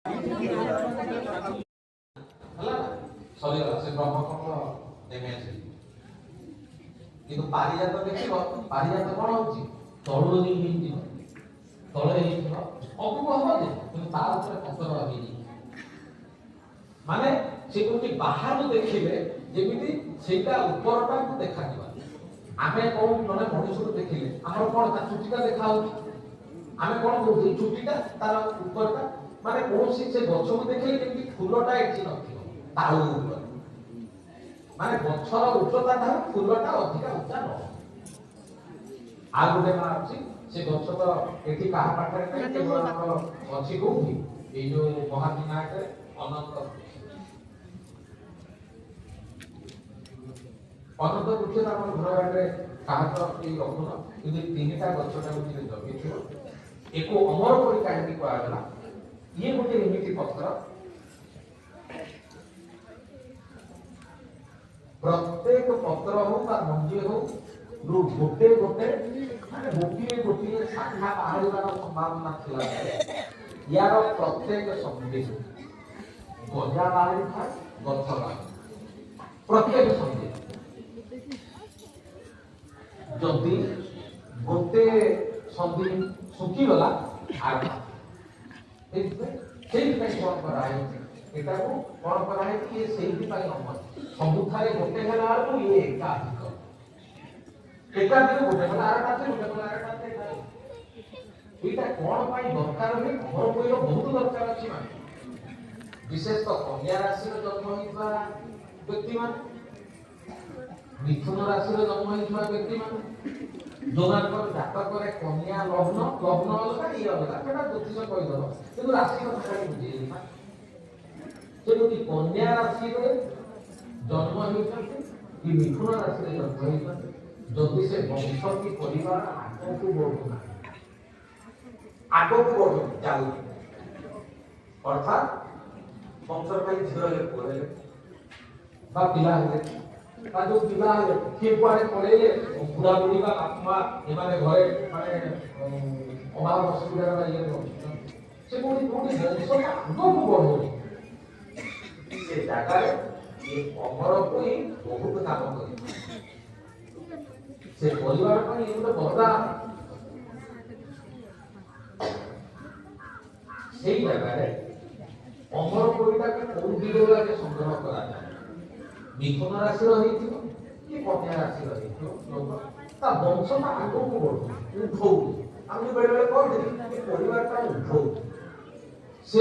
ସରିଗଲା ସେ ବ୍ରହ୍ମକମଳ ଡ୍ୟାମେଜ କିନ୍ତୁ ପାରିଜାତ ଦେଖିବ ପାରିଜାତ କଣ ହଉଛି ତଳୁ ହେଇଯିବ ତଳେ ହେଇଯିବ ଅବୁକ ହବ ଯେ କିନ୍ତୁ ତା ଉପରେ ପତ୍ର ହେଇଯିବ ମାନେ ସେ କୋଉଠି ବାହାରୁ ଦେଖିଲେ ଯେମିତି ସେଇଟା ଉପରଟାକୁ ଦେଖାଯିବ ଆମେ କୋଉ ଜଣେ ମଣିଷକୁ ଦେଖିଲେ ଆମର କଣ ତା ଚୁଟିଟା ଦେଖା ହଉଛି ଆମେ କଣ କହୁଛୁ ଏଇ ଚୁଟିଟା ତାର ଉପରଟା ମାନେ କୌଣସି ସେ ଗଛକୁ ଦେଖିଲେ ଯେମିତି ଫୁଲଟା ଏଠି ନଥିବ ତାଳୁ ଉପରେ ମାନେ ଗଛର ଉଚ୍ଚତା ଠାରୁ ଫୁଲଟା ଅଧିକା ଉଚ୍ଚା ନହ ଆଉ ଗୋଟେ ମା ଅଛି ସେ ଗଛ ତ ଏଠି କାହା ପାଖରେ ନାହିଁ କେବଳ ଆମର ଅଛି କୋଉଠି ଏଇ ଯୋଉ ମହାବିନାୟକରେ ଅନନ୍ତ ଅନନ୍ତ ବୃକ୍ଷ ଆମର ଘର ବାଟରେ କାହା ତ କେହି ରଖୁନ କିନ୍ତୁ ତିନିଟା ଗଛଟାକୁ ଟିକେ ଜଗିଥିବ एको अमर कोई काहिनी को आगला ये गोटे एमिति पत्र प्रत्येक पत्र हो बा मंजे हो रु गोटे गोटे माने गोटे शाखा बाहरिबार संभावना थिला यार प्रत्येक संदेश गजा बाहरी था गछ बाहरी प्रत्येक संदेश जदि गोटे संदेश सुखी गला आग कौन कराए एटा को कौन कराए कि ये सेही पाई नंबर सबुथारे गोटे हेला को ये एकाधिक एकाधिक गोटे मतलब आरटाते गोटे मतलब आरटाते एटा कौन पाई दरकार है घर कोइरो बहुत दरकार अछि माने विशेष तो कन्या राशि रो जन्म होइबा व्यक्ति मान मिथुन राशि रो जन्म होइबा व्यक्ति मान जोनाकर जातक रे कन्या लग्न लग्न अलगा ये अलगा केटा ज्योतिष कहि दो किंतु राशि କଥା बुझी ना जेति कन्या राशि रे जन्म होइछथि कि मिथुन राशि रे जन्म होइछथि जदि से वंश की परिवार आगो को बढ़ो जाऊ अर्थात वंश का झिरो ले पड़े बा पिला है जो पिला है किए पारे पड़े बुढ़ा बुढ़ी बा आत्मा एमाने घरे माने अभाव असुविधा रा ये से कोनी कोनी वंश का आगो को बढ़ो से जागा रे ये अमर कोई बहुत काम करे से परिवार पर ये तो बड़ा সেই জায়গায় অমর কোইটাকে কোন দিকে সংগ্রহ করা যায় মিথুন রাশি রহিଥିବ কি কন্যা রাশি রহিଥିବ তা বংশটা আগুକୁ বଢୁ উঠৌ আমি বেড়ে বেড়ে কই দিই পরিবারটা উঠৌ সে